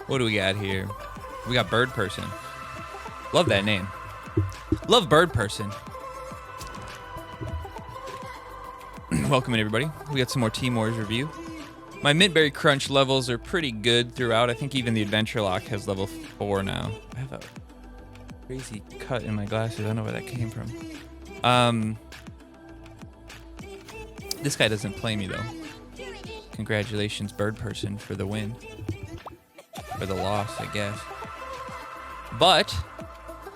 What do we got here? We got Bird Person. Love that name. Love Bird Person. Welcome in, everybody. We got some more Team Wars review. My Mintberry Crunch levels are pretty good throughout. I think even the Adventure Lock has level 4 now. I have a crazy cut in my glasses. I don't know where that came from. This guy doesn't play me, though. Congratulations, Bird Person, for the win. For the loss, I guess. But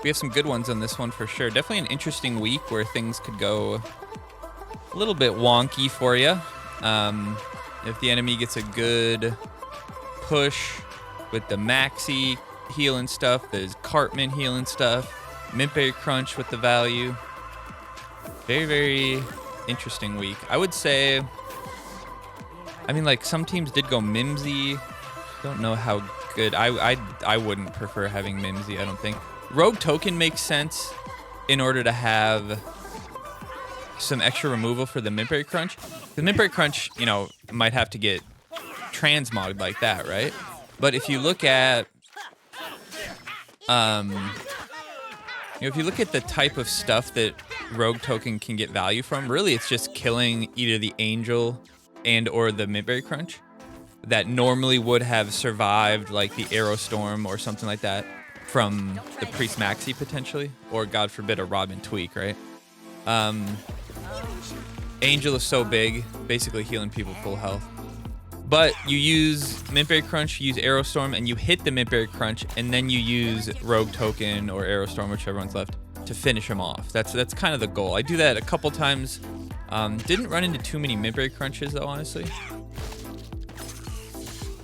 we have some good ones on this one for sure. Definitely an interesting week where things could go a little bit wonky for you. If the enemy gets a good push with the Maxi healing stuff, there's Cartman healing stuff, Mintberry Crunch with the value. Very, very interesting week. I would say, I mean, like, some teams did go Mimsy. Don't know how good. I wouldn't prefer having Mimsy, I don't think. Rogue Token makes sense in order to have some extra removal for the Mintberry Crunch. The Mintberry Crunch, you know, might have to get transmogged like that, right? But if you look at, if you look at the type of stuff that Rogue Token can get value from, really it's just killing either the Angel and or the Mintberry Crunch that normally would have survived, like the Arrow Storm or something like that from the Priest Maxi potentially, or God forbid a Robin Tweak, right? Angel is so big, basically healing people full health. But you use Mintberry Crunch, you use Arrow Storm, and you hit the Mintberry Crunch, and then you use Rogue Token or Arrow Storm, whichever one's left, to finish them off. That's kind of the goal. I do that a couple times. Didn't run into too many Mintberry Crunches, though, honestly.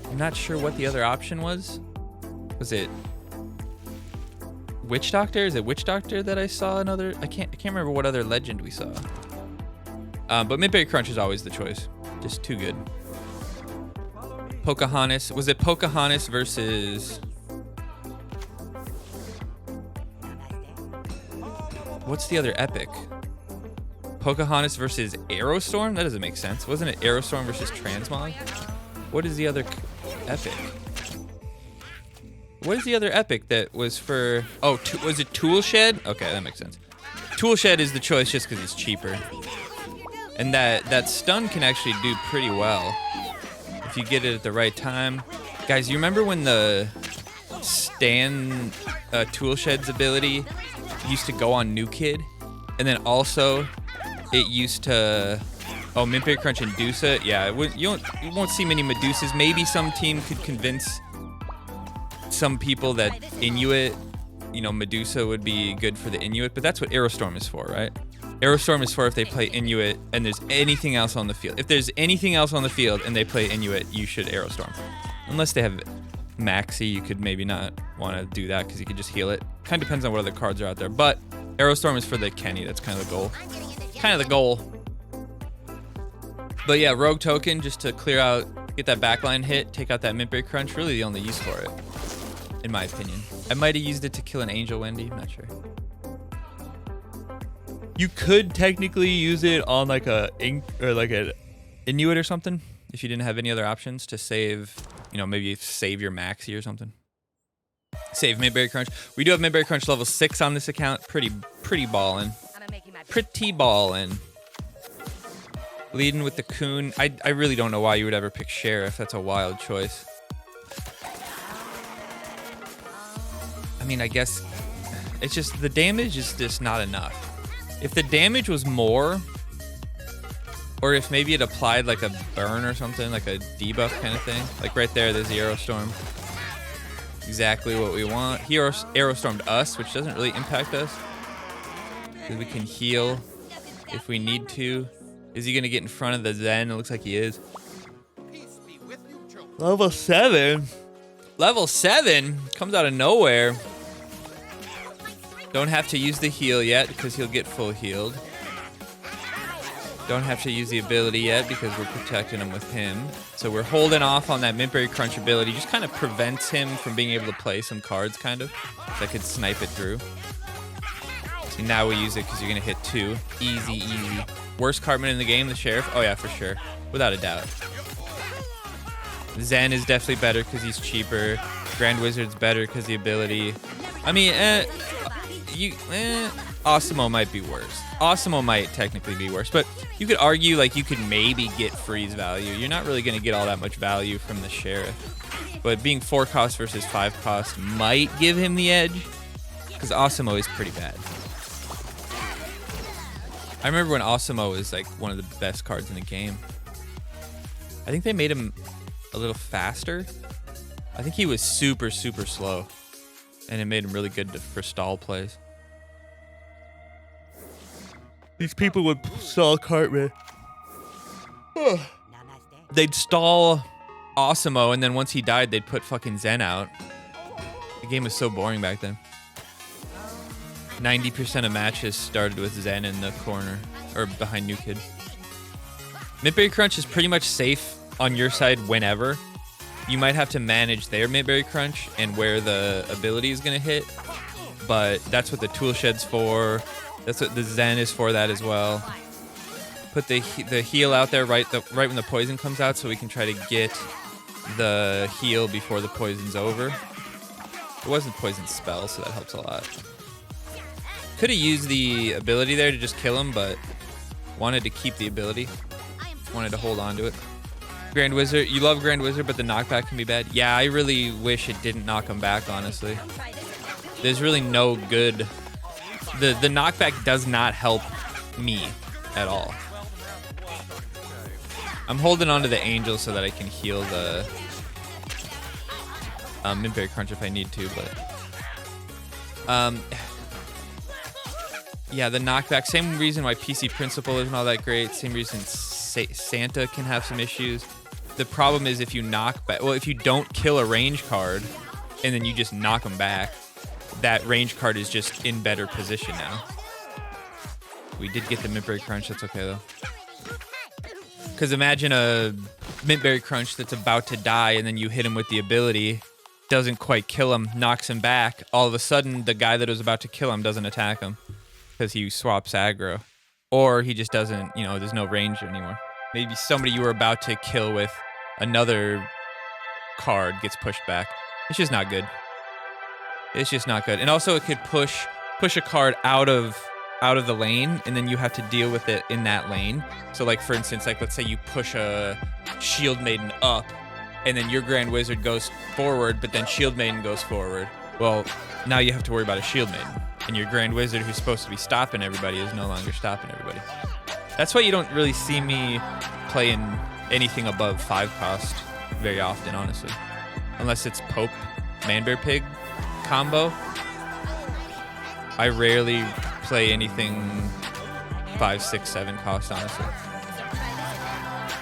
I'm not sure what the other option was. Was it Witch Doctor? Is it Witch Doctor that I saw another? I can't remember what other legend we saw. But Mintberry Crunch is always the choice. Just too good. Pocahontas. Was it Pocahontas versus... What's the other epic? Pocahontas versus Aerostorm? That doesn't make sense. Wasn't it Aerostorm versus Transmog? What is the other epic? What is the other epic that was for... Oh, was it Toolshed? Okay, that makes sense. Toolshed is the choice just because it's cheaper. And that stun can actually do pretty well if you get it at the right time. Guys, you remember when the Stan Toolshed's ability used to go on New Kid? And then also it used to... Oh, Mintberry Crunch and Medusa? Yeah, you won't see many Medusas. Maybe some team could convince some people that Inuit, you know, Medusa would be good for the Inuit, but that's what Aerostorm is for, right? Aerostorm is for if they play Inuit and there's anything else on the field. If there's anything else on the field and they play Inuit, you should Aerostorm. Unless they have Maxi, you could maybe not want to do that because you could just heal it. Kind of depends on what other cards are out there. But Aerostorm is for the Kenny. That's kind of the goal. Kind of the goal. But yeah, Rogue Token, just to clear out, get that backline hit, take out that Mintberry Crunch, really the only use for it, in my opinion. I might have used it to kill an Angel Wendy, I'm not sure. You could technically use it on like a an Inuit or something if you didn't have any other options to save, you know, maybe save your Maxi or something. Save Mintberry Crunch. We do have Mintberry Crunch level 6 on this account. Pretty ballin'. Pretty ballin'. Leading with the Coon. I really don't know why you would ever pick Sheriff. That's a wild choice. I mean, I guess it's just the damage is just not enough. If the damage was more, or if maybe it applied like a burn or something, like a debuff kind of thing. Like right there, there's the Aerostorm. Exactly what we want. He Aerostormed us, which doesn't really impact us. Because we can heal if we need to. Is he going to get in front of the Zen? It looks like he is. Level 7? Level 7? Comes out of nowhere. Don't have to use the heal yet because he'll get full healed. Don't have to use the ability yet because we're protecting him with him. So we're holding off on that Mintberry Crunch ability. Just kind of prevents him from being able to play some cards, kind of. So I could snipe it through. So now we use it because you're going to hit 2. Easy, easy. Worst Cartman in the game, the Sheriff? Oh yeah, for sure. Without a doubt. Zen is definitely better because he's cheaper. Grand Wizard's better because the ability. I mean, Osimo might be worse. Osimo might technically be worse, but you could argue like you could maybe get freeze value. You're not really going to get all that much value from the Sheriff. But being 4 cost versus 5 cost might give him the edge because Osimo is pretty bad. I remember when Osimo was like one of the best cards in the game. I think they made him a little faster. I think he was super, super slow. And it made him really good for stall plays. These people would stall Cartman. They'd stall Osimo, and then once he died, they'd put fucking Zen out. The game was so boring back then. 90% of matches started with Zen in the corner, or behind New Kid. Midberry Crunch is pretty much safe on your side whenever. You might have to manage their Midberry Crunch and where the ability is going to hit, but that's what the Tool Shed's for. That's what the Zen is for that as well. Put the heal out there right when the poison comes out so we can try to get the heal before the poison's over. It wasn't poison spell, so that helps a lot. Could have used the ability there to just kill him, but wanted to keep the ability. Wanted to hold on to it. Grand Wizard, you love Grand Wizard, but the knockback can be bad. Yeah, I really wish it didn't knock him back, honestly. There's really no good... The knockback does not help me at all. I'm holding on to the Angel so that I can heal the Midberry Crunch if I need to, but... yeah, the knockback, same reason why PC Principle isn't all that great, same reason Santa can have some issues. The problem is if you knock back, well, if you don't kill a range card and then you just knock them back, that range card is just in better position now. We did get the Midberry Crunch, that's okay though. Because imagine a Midberry Crunch that's about to die and then you hit him with the ability, doesn't quite kill him, knocks him back. All of a sudden, the guy that was about to kill him doesn't attack him because he swaps aggro. Or he just doesn't, you know, there's no range anymore. Maybe somebody you were about to kill with another card gets pushed back. It's just not good. It's just not good. And also it could push a card out of the lane, and then you have to deal with it in that lane. So like for instance, like let's say you push a Shield Maiden up, and then your Grand Wizard goes forward, but then Shield Maiden goes forward. Well, now you have to worry about a Shield Maiden. And your Grand Wizard, who's supposed to be stopping everybody, is no longer stopping everybody. That's why you don't really see me playing anything above 5 cost very often, honestly. Unless it's Pope, Manbear Pig combo. I rarely play anything 5, 6, 7 cost, honestly.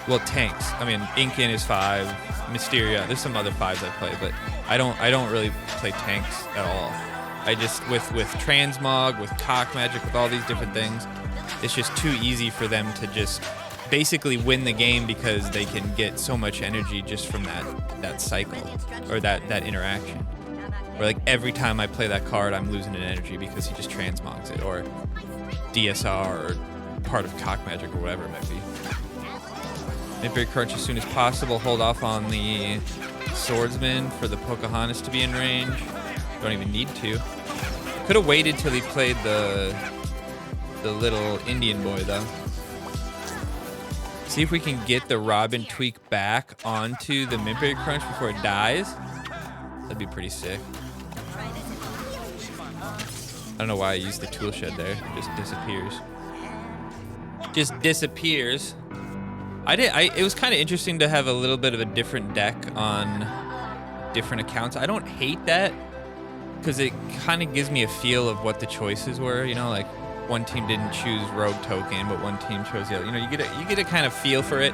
Well, tanks. I mean, Inkin is 5, Mysteria. There's some other 5s I play, but I don't really play tanks at all. I just, with Transmog, with Cock Magic, with all these different things, it's just too easy for them to just basically win the game because they can get so much energy just from that cycle, or that interaction. Where like every time I play that card, I'm losing an energy because he just transmogs it, or DSR, or part of Cock Magic, or whatever it might be. Midberry Crunch as soon as possible. Hold off on the Swordsman for the Pocahontas to be in range. Don't even need to. Could have waited till he played the little Indian boy though. See if we can get the Robin tweak back onto the Midberry Crunch before it dies. That'd be pretty sick. I don't know why I used the Tool Shed there. It just disappears. Just disappears. It was kind of interesting to have a little bit of a different deck on different accounts. I don't hate that because it kind of gives me a feel of what the choices were. You know, like one team didn't choose Rogue Token, but one team chose the other. You know, you get a kind of feel for it,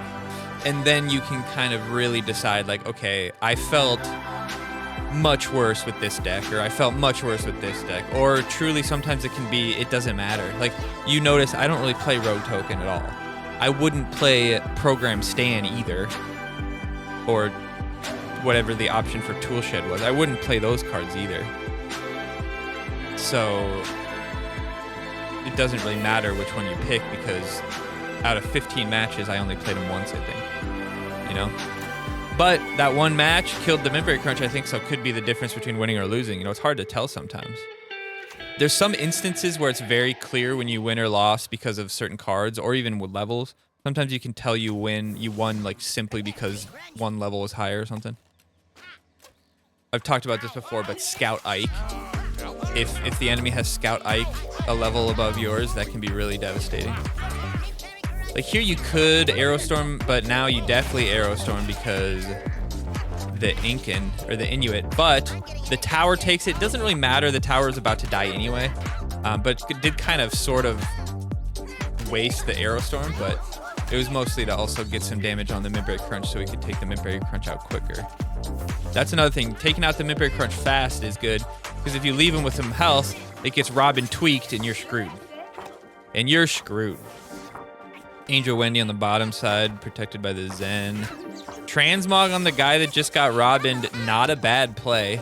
and then you can kind of really decide, like, okay, I felt much worse with this deck, or I felt much worse with this deck, or truly sometimes it can be, it doesn't matter. Like, you notice I don't really play Rogue Token at all. I wouldn't play Program Stan either, or whatever the option for Tool Shed was. I wouldn't play those cards either. So it doesn't really matter which one you pick, because out of 15 matches, I only played them once, I think. You know? But that one match killed the mid-break crunch, I think, so it could be the difference between winning or losing. You know, it's hard to tell sometimes. There's some instances where it's very clear when you win or lost because of certain cards or even with levels. Sometimes you can tell you won like simply because one level was higher or something. I've talked about this before, but Scout Ike. If the enemy has Scout Ike a level above yours, that can be really devastating. Like here you could Aerostorm, but now you definitely Aerostorm because the Incan or the Inuit, but the tower takes it. Doesn't really matter. The tower is about to die anyway, but it did kind of sort of waste the Aerostorm, but it was mostly to also get some damage on the mid-break crunch so we could take the mid-break crunch out quicker. That's another thing. Taking out the mid-break crunch fast is good because if you leave him with some health, it gets Robin tweaked and you're screwed. And you're screwed. Angel Wendy on the bottom side, protected by the Zen. Transmog on the guy that just got Robined, not a bad play.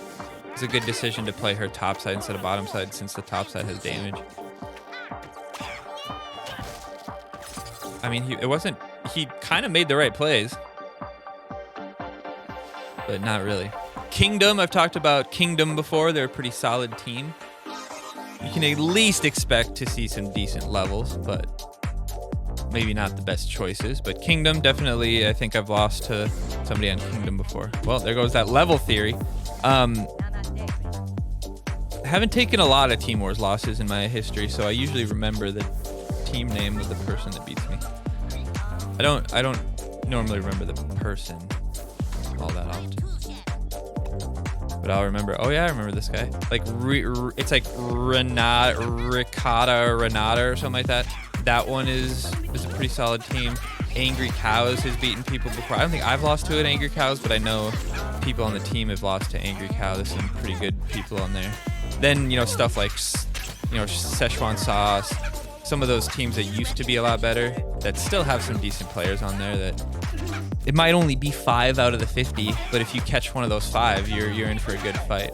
It's a good decision to play her top side instead of bottom side since the top side has damage. I mean, he kind of made the right plays, but not really. Kingdom, I've talked about Kingdom before. They're a pretty solid team. You can at least expect to see some decent levels, but maybe not the best choices. But Kingdom, definitely, I think I've lost to somebody on Kingdom before. Well, there goes that level theory. Haven't taken a lot of Team Wars losses in my history, so I usually remember the team name of the person that beats me. I don't normally remember the person all that often. But I'll remember, oh yeah, I remember this guy. Like, it's like Renata or something like that. That one is a pretty solid team. Angry Cows has beaten people before. I don't think I've lost to it, Angry Cows, but I know people on the team have lost to Angry Cow. There's some pretty good people on there. Then, stuff like, Szechuan Sauce. Some of those teams that used to be a lot better that still have some decent players on there that it might only be 5 out of the 50, but if you catch one of those 5, you're in for a good fight.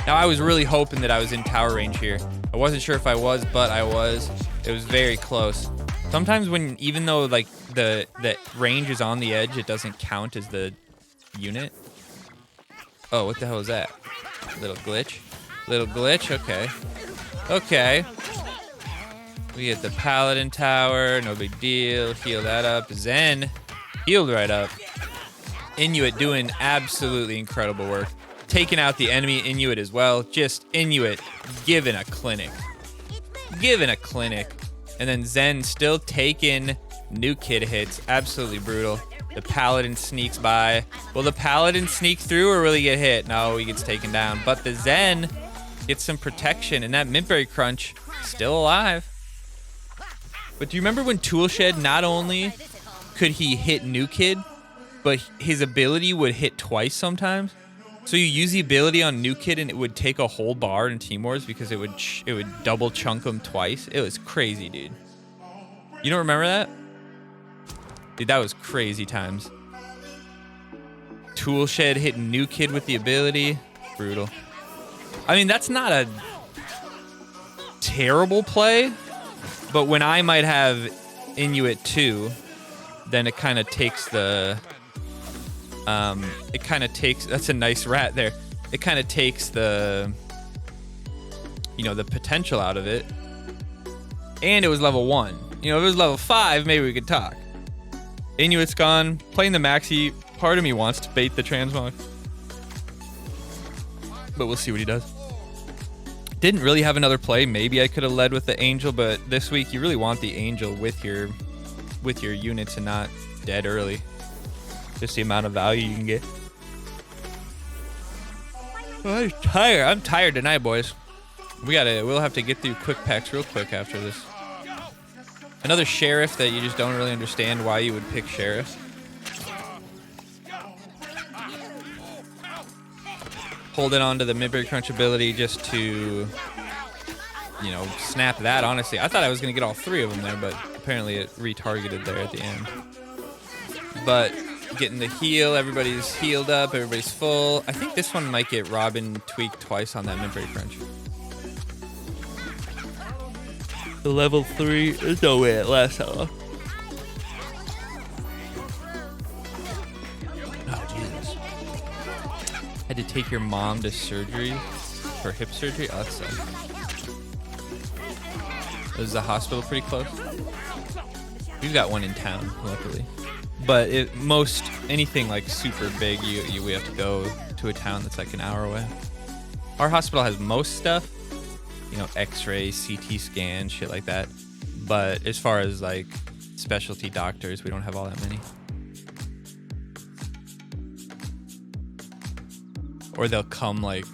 Now, I was really hoping that I was in tower range here. I wasn't sure if I was, but I was. It was very close. Sometimes even though like the range is on the edge, it doesn't count as the unit. Oh, what the hell is that? Little glitch. Okay. Okay. We get the Paladin tower, no big deal. Heal that up. Zen healed right up. Inuit doing absolutely incredible work. Taking out the enemy Inuit as well. Just Inuit giving a clinic. And then Zen still taking new kid hits. Absolutely brutal. The Paladin sneaks by. Will the Paladin sneak through or will he get hit? No, he gets taken down. But the Zen gets some protection, and that mid-break crunch still alive. But do you remember when Toolshed, not only could he hit New Kid, but his ability would hit twice sometimes? So you use the ability on New Kid and it would take a whole bar in Team Wars because it would double chunk him twice. It was crazy, dude. You don't remember that? Dude, that was crazy times. Toolshed hitting New Kid with the ability. Brutal. I mean, that's not a terrible play, but when I might have Inuit too, then it kind of takes the... that's a nice rat there. It kind of takes the, the potential out of it. And it was level 1. If it was level 5, maybe we could talk. Inuit's gone. Playing the maxi, part of me wants to bait the transmog. But we'll see what he does. Didn't really have another play. Maybe I could have led with the Angel, but this week you really want the Angel with your units and not dead early. Just the amount of value you can get. I'm tired. I'm tired tonight, boys. We'll have to get through quick packs real quick after this. Another sheriff that you just don't really understand why you would pick sheriff. Holding on to the mid-break crunch ability just to, snap that, honestly. I thought I was going to get all 3 of them there, but apparently it retargeted there at the end. But getting the heal, everybody's healed up, everybody's full. I think this one might get Robin tweaked twice on that mid-break crunch. The level 3, there's no way it lasts that long. Oh, Jesus. Had to take your mom to surgery for hip surgery. Oh, that sucks. Is the hospital pretty close? We've got one in town, luckily. But anything like super big, we have to go to a town that's like an hour away. Our hospital has most stuff, you know, X-ray, CT scan, shit like that. But as far as like specialty doctors, we don't have all that many. Or they'll come like,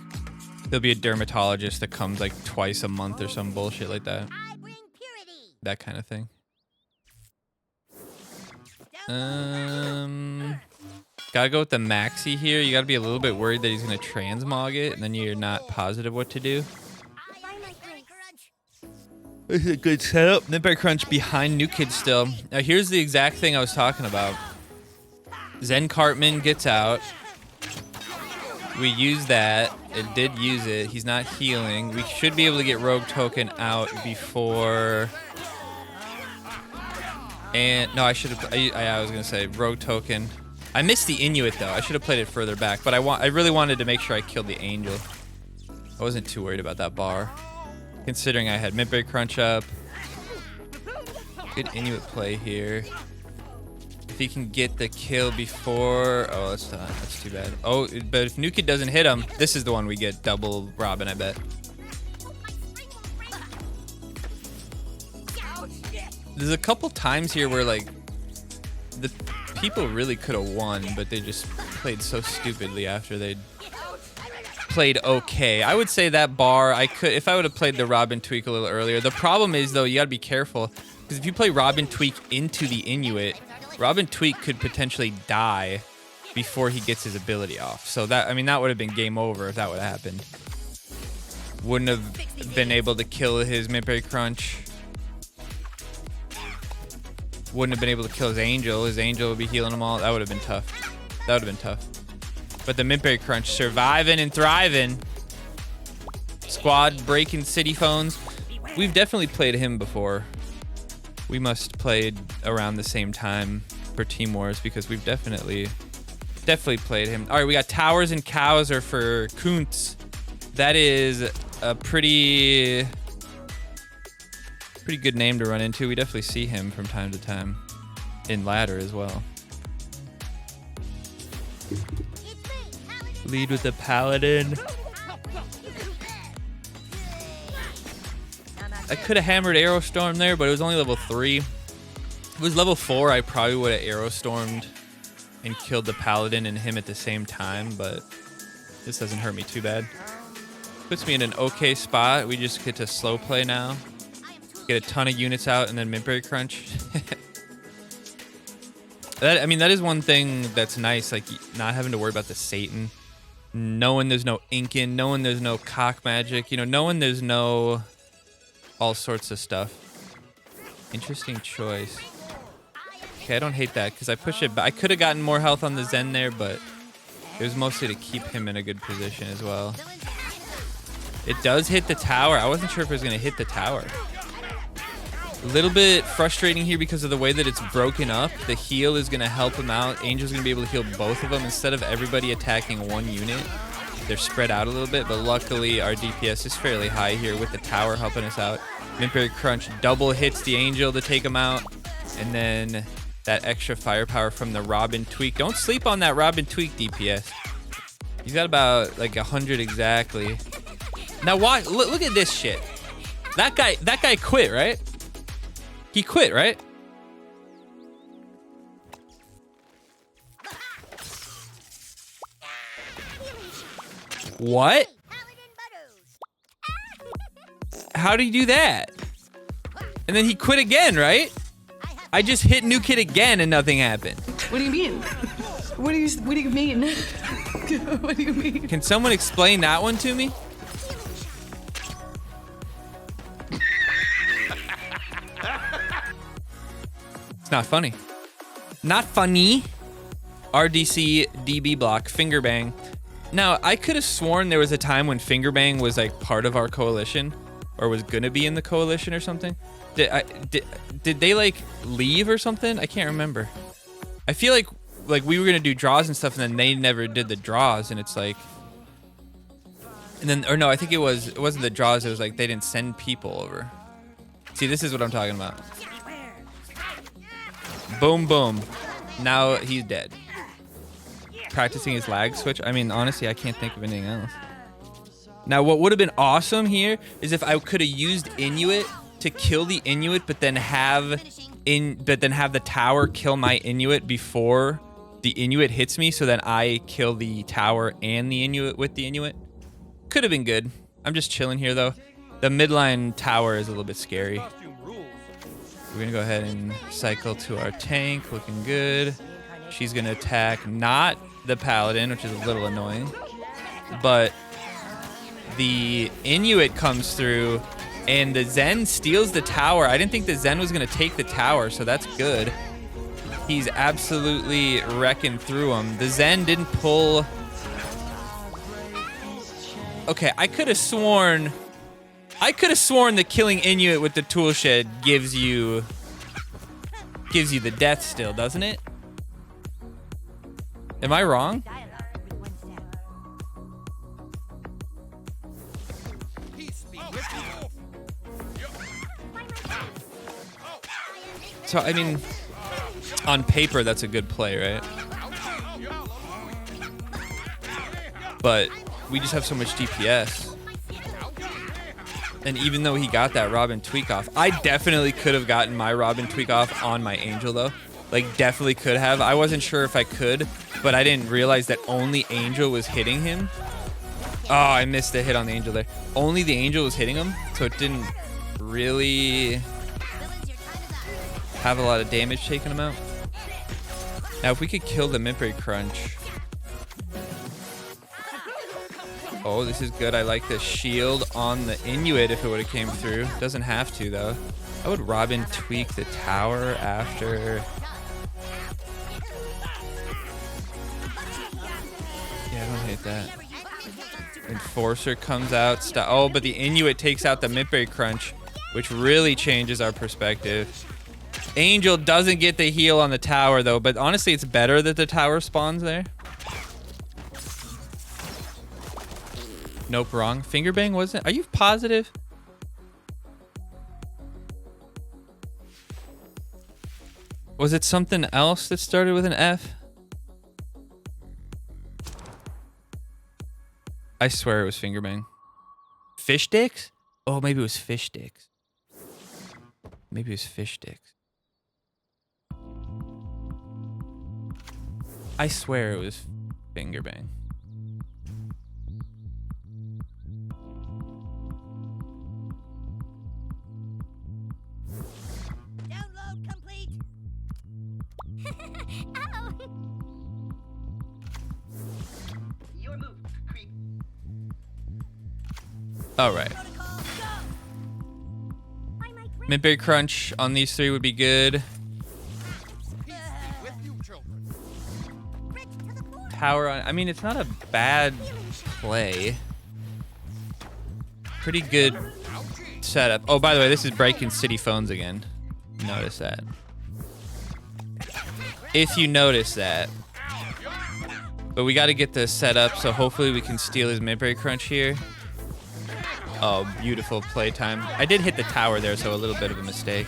there'll be a dermatologist that comes like twice a month or some bullshit like that. That kind of thing. Gotta go with the maxi here. You gotta be a little bit worried that he's gonna transmog it, and then you're not positive what to do. This is a good setup. Nip Crunch behind New Kid still. Now here's the exact thing I was talking about. Zen Cartman gets out. We use that. It did use it. He's not healing. We should be able to get Rogue Token out before... And no, I should have. I was gonna say Rogue Token. I missed the Inuit though. I should have played it further back, but I really wanted to make sure I killed the Angel. I wasn't too worried about that bar, considering I had Midberry Crunch up. Good Inuit play here. If he can get the kill before, oh, that's too bad. Oh, but if New Kid doesn't hit him, this is the one we get double Robin, I bet. There's a couple times here where like the people really could have won, but they just played so stupidly after they played okay. I would say that bar, if I would have played the Robin Tweak a little earlier. The problem is though, you gotta be careful, because if you play Robin Tweak into the Inuit, Robin Tweak could potentially die before he gets his ability off. So that, I mean, that would have been game over if that would have happened. Wouldn't have been able to kill his Midberry Crunch. Wouldn't have been able to kill his Angel. His Angel would be healing them all. That would have been tough. That would have been tough. But the Midberry Crunch surviving and thriving. Squad breaking city phones. We've definitely played him before. We must played around the same time for Team Wars, because we've definitely played him. All right, we got Towers and Cows are for Kuntz. That is a pretty good name to run into. We definitely see him from time to time in ladder as well. Lead with the Paladin. I could have hammered Aerostorm there, but it was only level 3. If it was level 4, I probably would have Aerostormed and killed the Paladin and him at the same time, but this doesn't hurt me too bad. Puts me in an okay spot. We just get to slow play now. Get a ton of units out and then Midberry Crunch. I mean, that is one thing that's nice, like not having to worry about the Satan. Knowing there's no Inkin, knowing there's no cock magic, you know, knowing there's no all sorts of stuff. Interesting choice. Okay, I don't hate that because I push it back. I could have gotten more health on the Zen there, but it was mostly to keep him in a good position as well. It does hit the tower. I wasn't sure if it was going to hit the tower. A little bit frustrating here because of the way that it's broken up. The heal is going to help him out. Angel's going to be able to heal both of them instead of everybody attacking one unit. They're spread out a little bit, but luckily our DPS is fairly high here with the tower helping us out. Midberry Crunch double hits the Angel to take him out, and then that extra firepower from the Robin Tweak. Don't sleep on that Robin Tweak DPS. He's got about like 100 exactly. Now watch, look at this shit. That guy quit, right? He quit, right? What? How did he do that? And then he quit again, right? I just hit New Kid again and nothing happened. What do you mean? What do you mean? What do you mean? Can someone explain that one to me? It's not funny. Not funny. RDC DB block finger bang. Now, I could have sworn there was a time when finger bang was like part of our coalition, or was gonna be in the coalition or something. Did they like leave or something? I can't remember. I feel like we were gonna do draws and stuff, and then they never did the draws, and it's like And then, or no, I think it wasn't the draws. It was like they didn't send people over. See, this is what I'm talking about. Boom, boom. Now he's dead. Practicing his lag switch. I mean, honestly, I can't think of anything else. Now, what would have been awesome here is if I could have used Inuit to kill the Inuit, but then have the tower kill my Inuit before the Inuit hits me, so then I kill the tower and the Inuit with the Inuit. Could have been good. I'm just chilling here though. The midline tower is a little bit scary. We're gonna go ahead and cycle to our tank, looking good. She's gonna attack not the Paladin, which is a little annoying, but the Inuit comes through and the Zen steals the tower. I didn't think the Zen was gonna take the tower, so that's good. He's absolutely wrecking through him. The Zen didn't pull. Okay, I could have sworn that killing Inuit with the tool shed gives you the death still, doesn't it? Am I wrong? So, I mean, on paper, that's a good play, right? But we just have so much DPS. And even though he got that Robin tweak off, I definitely could have gotten my Robin tweak off on my Angel, though. Like, definitely could have. I wasn't sure if I could, but I didn't realize that only Angel was hitting him. Oh, I missed the hit on the Angel there. Only the Angel was hitting him, so it didn't really have a lot of damage taking him out. Now, if we could kill the Mimpery Crunch. Oh, this is good. I like the shield on the Inuit if it would have came through. Doesn't have to, though. I would Robin tweak the tower after. Yeah, I don't hate that. Enforcer comes out. Oh, but the Inuit takes out the Mimpery Crunch, which really changes our perspective. Angel doesn't get the heal on the tower, though, but honestly, it's better that the tower spawns there. Nope, wrong. Fingerbang wasn't. Are you positive? Was it something else that started with an F? I swear it was Fingerbang. Fish dicks? Oh, maybe it was fish dicks. Maybe it was fish dicks. I swear it was Fingerbang. Download complete. Ow. Your move, creep. All right. Mimpery Crunch on these three would be good. Power on. I mean, it's not a bad play. Pretty good setup. Oh, by the way, this is breaking city phones again. Notice that. If you notice that. But we got to get this set up, so hopefully we can steal his Mimpery Crunch here. Oh, beautiful playtime. I did hit the tower there, so a little bit of a mistake.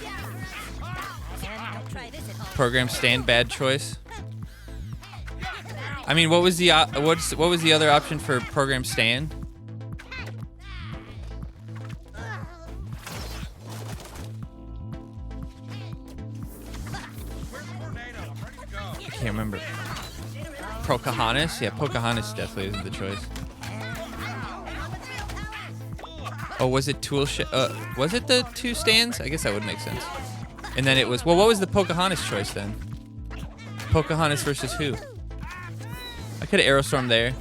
Program stand, bad choice. I mean, what was the other option for program stand? I can't remember. Pocahontas? Yeah, Pocahontas definitely isn't the choice. Oh, was it tool was it the two stands? I guess that would make sense. And then it was, well, what was the Pocahontas choice then? Pocahontas versus who? I could have Aerostorm there.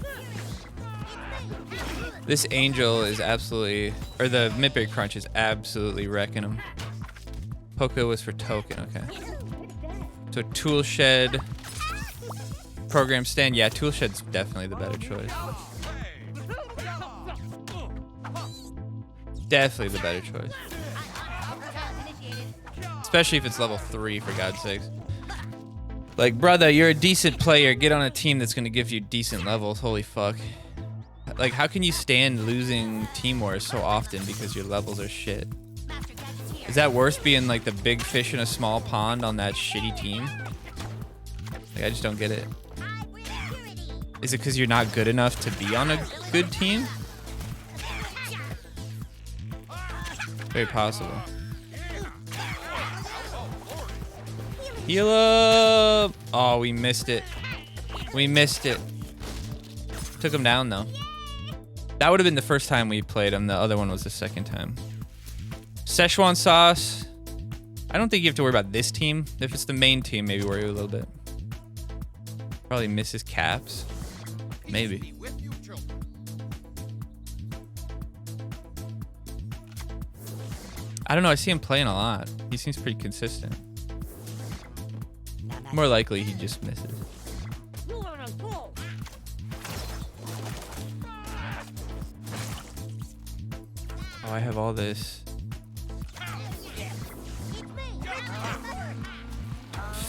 This Angel is absolutely, or the Mimpery Crunch is absolutely wrecking him. Poco was for token, okay. So Tool Shed, Program Stand. Yeah, Tool Shed's definitely the better choice. Definitely the better choice. Especially if it's level 3, for God's sakes. Like, brother, you're a decent player. Get on a team that's going to give you decent levels. Holy fuck. like, how can you stand losing team wars so often because your levels are shit? Is that worth being like the big fish in a small pond on that shitty team? Like, I just don't get it. Is it because you're not good enough to be on a good team? Very possible. Heal up! Oh, we missed it. We missed it. Took him down, though. That would have been the first time we played him. The other one was the second time. Szechuan sauce. I don't think you have to worry about this team. If it's the main team, maybe worry a little bit. Probably misses caps. Maybe. I don't know. I see him playing a lot. He seems pretty consistent. More likely he just misses. Oh, I have all this.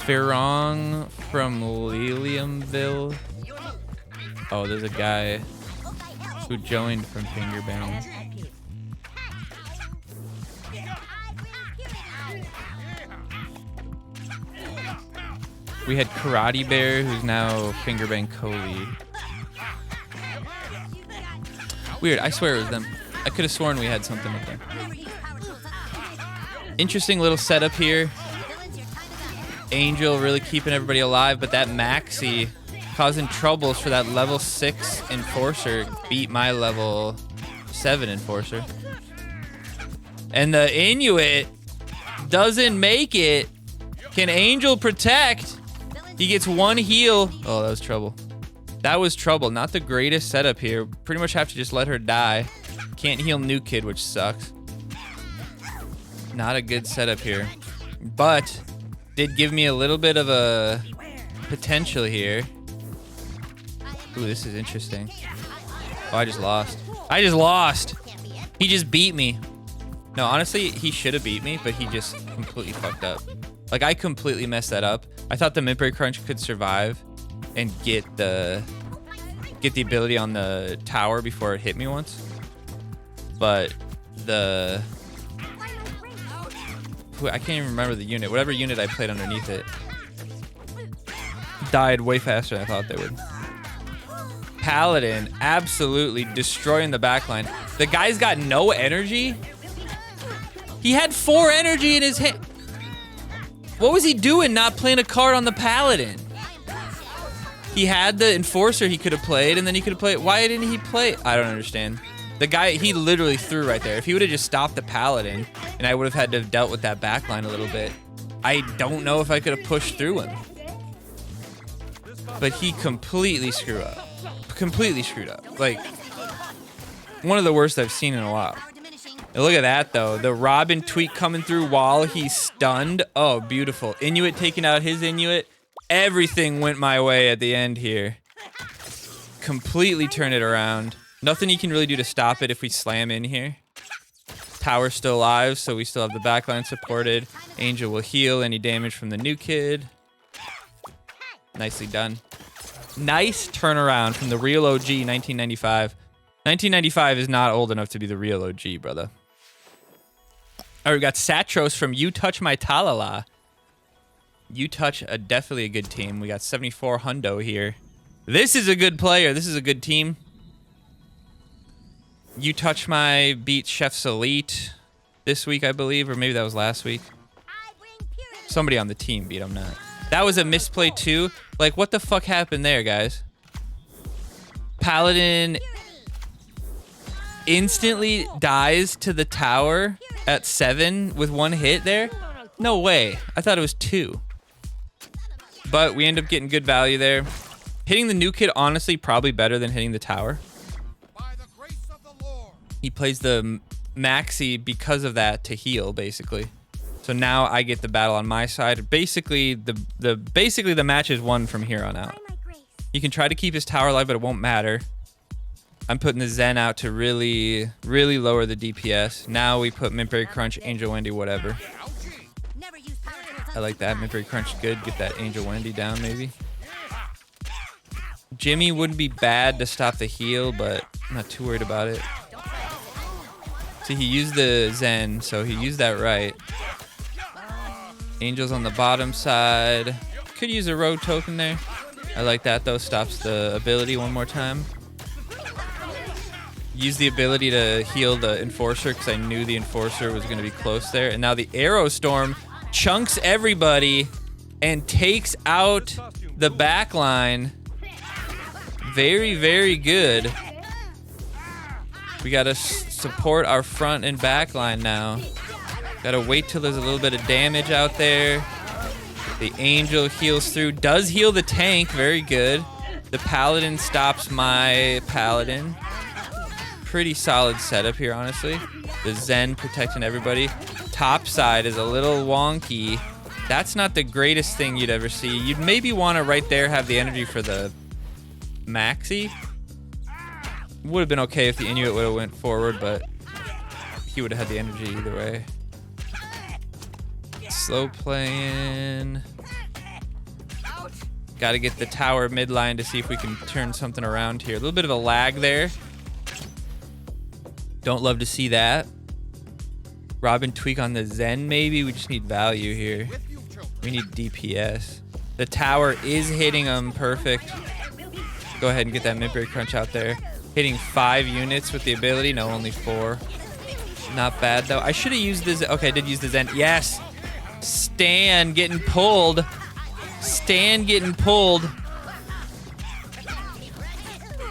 Farong from Liliumville. Oh, there's a guy who joined from Fingerbang. We had Karate Bear, who's now Fingerbang co-lead. Weird, I swear it was them. I could have sworn we had something with them. Interesting little setup here. Angel really keeping everybody alive, but that Maxi causing troubles for that level 6 Enforcer beat my level 7 Enforcer. And the Inuit doesn't make it. Can Angel protect? He gets one heal. Oh, that was trouble. That was trouble. Not the greatest setup here. Pretty much have to just let her die. Can't heal New Kid, which sucks. Not a good setup here. But did give me a little bit of a potential here. Ooh, this is interesting. Oh, I just lost. I just lost. He just beat me. No, honestly, he should have beat me, but he just completely fucked up. Like, I completely messed that up. I thought the Mid-Break Crunch could survive and get the ability on the tower before it hit me once. But the... I can't even remember the unit. Whatever unit I played underneath it died way faster than I thought they would. Paladin absolutely destroying the backline. The guy's got no energy. He had 4 energy in his hand. What was he doing not playing a card on the Paladin? He had the Enforcer he could have played, and then he could have played... Why didn't he play? I don't understand. The guy, he literally threw right there. If he would have just stopped the Paladin, and I would have had to have dealt with that backline a little bit, I don't know if I could have pushed through him. But he completely screwed up. Completely screwed up. Like, one of the worst I've seen in a while. And look at that, though. The Robin tweak coming through while he's stunned. Oh, beautiful. Inuit taking out his Inuit. Everything went my way at the end here. Completely turn it around. Nothing he can really do to stop it if we slam in here. Tower's still alive, so we still have the backline supported. Angel will heal any damage from the New Kid. Nicely done. Nice turnaround from the real OG 1995. 1995 is not old enough to be the real OG, brother. All right, we got Satros from You Touch My Talala. You Touch, definitely a good team. We got 74 Hundo here. This is a good player. This is a good team. You Touch My beat Chef's Elite this week, I believe, or maybe that was last week. Somebody on the team beat him, not. That was a misplay too. Like, what the fuck happened there, guys? Paladin instantly dies to the tower at 7 with 1 hit there? No way. I thought it was 2. But we end up getting good value there. Hitting the New Kid, honestly, probably better than hitting the tower. He plays the Maxi because of that to heal, basically. So now I get the battle on my side. Basically, the match is won from here on out. You can try to keep his tower alive, but it won't matter. I'm putting the Zen out to really, really lower the DPS. Now we put Mid-Break Crunch, Angel Wendy, whatever. I like that. Mid-Break Crunch, good. Get that Angel Wendy down, maybe. Jimmy wouldn't be bad to stop the heal, but I'm not too worried about it. See, he used the Zen, so he used that right. Angel's on the bottom side. Could use a road token there. I like that, though. Stops the ability one more time. Use the ability to heal the Enforcer because I knew the Enforcer was going to be close there. And now the Arrow Storm chunks everybody and takes out the back line. Very, very good. We got to support our front and back line now. Got to wait till there's a little bit of damage out there. The Angel heals through. Does heal the tank. Very good. The Paladin stops my Paladin. Pretty solid setup here, honestly. The Zen protecting everybody. Top side is a little wonky. That's not the greatest thing you'd ever see. You'd maybe want to right there have the energy for the Maxi. Would have been okay if the Inuit would have went forward, but he would have had the energy either way. Slow playing. Got to get the tower midline to see if we can turn something around here. A little bit of a lag there. Don't love to see that. Robin tweak on the Zen maybe. We just need value here. We need DPS. The tower is hitting them perfect. Go ahead and get that mid-break crunch out there. Hitting 5 units with the ability. No, only 4. Not bad, though. I should have used this. Okay, I did use the Zen. Yes. Stan getting pulled. Stan getting pulled.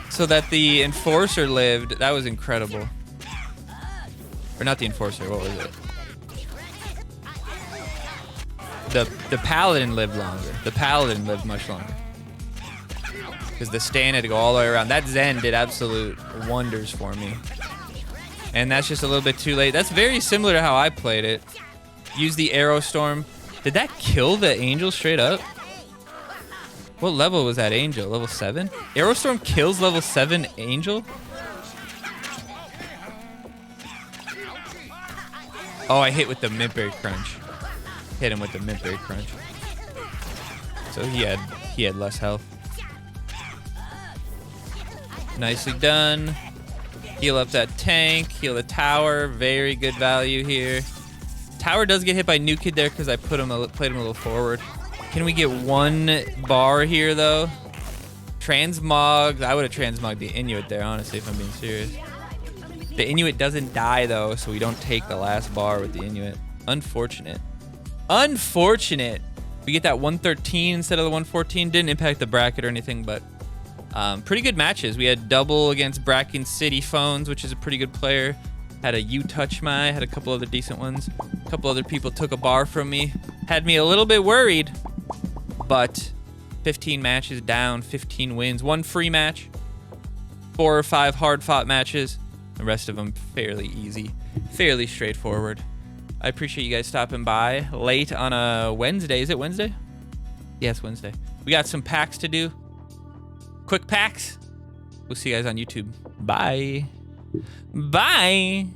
So that the Enforcer lived. That was incredible. Or not the Enforcer. What was it? The Paladin lived longer. The Paladin lived much longer. Because the Stan had to go all the way around. That Zen did absolute wonders for me. And that's just a little bit too late. That's very similar to how I played it. Use the Arrow Storm. Did that kill the Angel straight up? What level was that Angel? Level 7? Arrow Storm kills level 7 Angel? Oh, I hit with the mid-berry crunch. Hit him with the mid-berry crunch. So he had less health. Nicely done. Heal up that tank. Heal the tower. Very good value here. Tower does get hit by New Kid there because I played him a little forward. Can we get 1 bar here, though? Transmog. I would have transmogged the Inuit there, honestly, if I'm being serious. The Inuit doesn't die, though, so we don't take the last bar with the Inuit. Unfortunate. Unfortunate. We get that 113 instead of the 114. Didn't impact the bracket or anything, but pretty good matches. We had double against Bracken City Phones, which is a pretty good player. Had a You Touch My. Had a couple other decent ones. A couple other people took a bar from me. Had me a little bit worried, but 15 matches down, 15 wins. 1 free match. 4 or 5 hard-fought matches. The rest of them fairly easy. Fairly straightforward. I appreciate you guys stopping by late on a Wednesday. Is it Wednesday? Yes, Wednesday. We got some packs to do. Quick packs. We'll see you guys on YouTube. Bye. Bye.